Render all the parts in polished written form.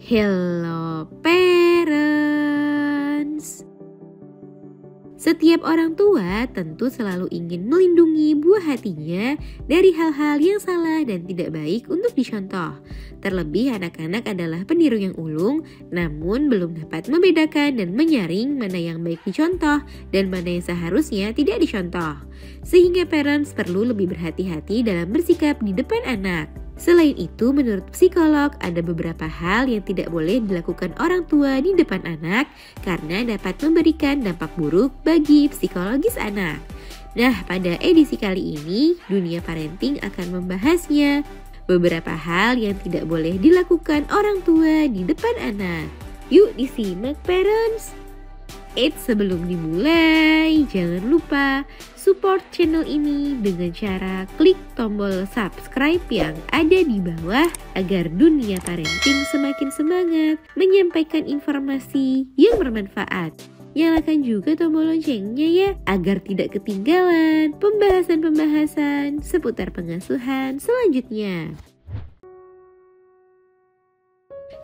Hello parents. Setiap orang tua tentu selalu ingin melindungi buah hatinya dari hal-hal yang salah dan tidak baik untuk dicontoh. Terlebih anak-anak adalah peniru yang ulung, namun belum dapat membedakan dan menyaring mana yang baik dicontoh dan mana yang seharusnya tidak dicontoh. Sehingga parents perlu lebih berhati-hati dalam bersikap di depan anak. Selain itu, menurut psikolog, ada beberapa hal yang tidak boleh dilakukan orang tua di depan anak karena dapat memberikan dampak buruk bagi psikologis anak. Nah, pada edisi kali ini, Dunia Parenting akan membahasnya. Beberapa hal yang tidak boleh dilakukan orang tua di depan anak. Yuk disimak parents! Sebelum dimulai, jangan lupa support channel ini dengan cara klik tombol subscribe yang ada di bawah agar Dunia Parenting semakin semangat menyampaikan informasi yang bermanfaat. Nyalakan juga tombol loncengnya ya, agar tidak ketinggalan pembahasan-pembahasan seputar pengasuhan selanjutnya.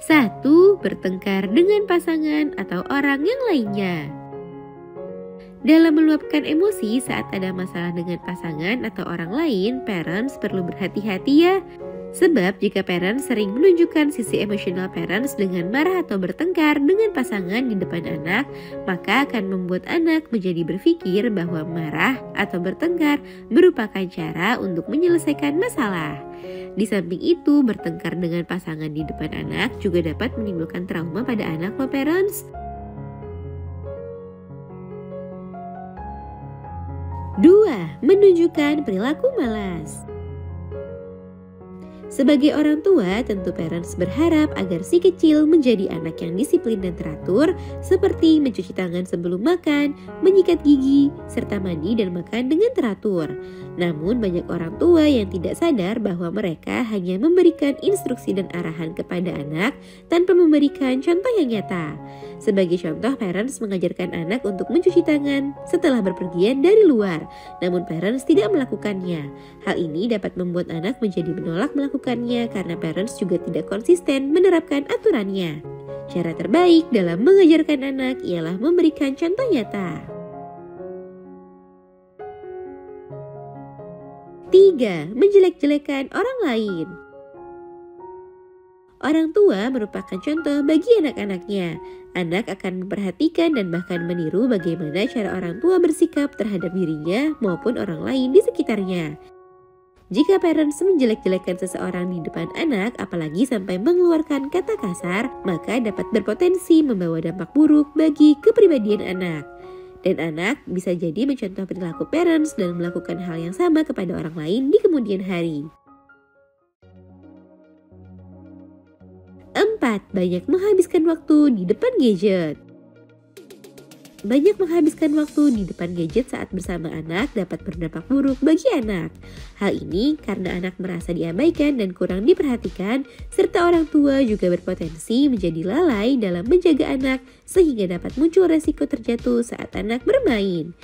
1. Bertengkar dengan pasangan atau orang yang lainnya. Dalam meluapkan emosi saat ada masalah dengan pasangan atau orang lain, parents perlu berhati-hati ya. Sebab jika parents sering menunjukkan sisi emosional parents dengan marah atau bertengkar dengan pasangan di depan anak, maka akan membuat anak menjadi berpikir bahwa marah atau bertengkar merupakan cara untuk menyelesaikan masalah. Di samping itu, bertengkar dengan pasangan di depan anak juga dapat menimbulkan trauma pada anak loh parents. 2. Menunjukkan perilaku malas. Sebagai orang tua, tentu parents berharap agar si kecil menjadi anak yang disiplin dan teratur, seperti mencuci tangan sebelum makan, menyikat gigi, serta mandi dan makan dengan teratur. Namun banyak orang tua yang tidak sadar bahwa mereka hanya memberikan instruksi dan arahan kepada anak tanpa memberikan contoh yang nyata. Sebagai contoh, parents mengajarkan anak untuk mencuci tangan setelah berpergian dari luar, namun parents tidak melakukannya. Hal ini dapat membuat anak menjadi menolak melakukannya karena parents juga tidak konsisten menerapkan aturannya. Cara terbaik dalam mengajarkan anak ialah memberikan contoh nyata. 3. Menjelek-jelekan orang lain. Orang tua merupakan contoh bagi anak-anaknya. Anak akan memperhatikan dan bahkan meniru bagaimana cara orang tua bersikap terhadap dirinya maupun orang lain di sekitarnya. Jika parents menjelek-jelekan seseorang di depan anak, apalagi sampai mengeluarkan kata kasar, maka dapat berpotensi membawa dampak buruk bagi kepribadian anak. Dan anak bisa jadi mencontoh perilaku parents dan melakukan hal yang sama kepada orang lain di kemudian hari. 4. Banyak menghabiskan waktu di depan gadget. Banyak menghabiskan waktu di depan gadget saat bersama anak dapat berdampak buruk bagi anak. Hal ini karena anak merasa diabaikan dan kurang diperhatikan, serta orang tua juga berpotensi menjadi lalai dalam menjaga anak sehingga dapat muncul resiko terjatuh saat anak bermain.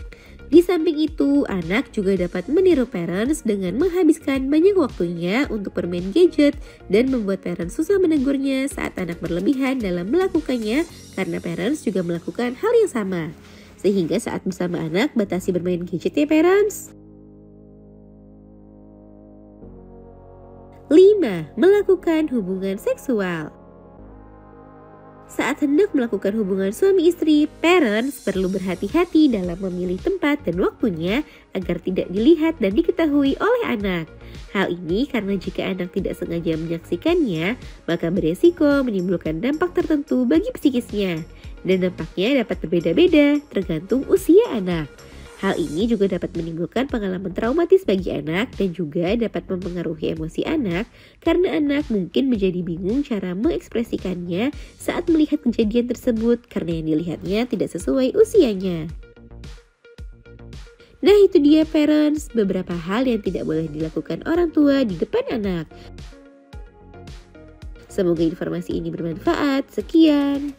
Di samping itu, anak juga dapat meniru parents dengan menghabiskan banyak waktunya untuk bermain gadget dan membuat parents susah menegurnya saat anak berlebihan dalam melakukannya karena parents juga melakukan hal yang sama. Sehingga saat bersama anak, batasi bermain gadget ya parents. 5. Melakukan hubungan seksual. Saat hendak melakukan hubungan suami istri, parents perlu berhati-hati dalam memilih tempat dan waktunya agar tidak dilihat dan diketahui oleh anak. Hal ini karena jika anak tidak sengaja menyaksikannya, maka beresiko menimbulkan dampak tertentu bagi psikisnya. Dan dampaknya dapat berbeda-beda tergantung usia anak. Hal ini juga dapat menimbulkan pengalaman traumatis bagi anak dan juga dapat mempengaruhi emosi anak karena anak mungkin menjadi bingung cara mengekspresikannya saat melihat kejadian tersebut karena yang dilihatnya tidak sesuai usianya. Nah itu dia parents, beberapa hal yang tidak boleh dilakukan orang tua di depan anak. Semoga informasi ini bermanfaat. Sekian.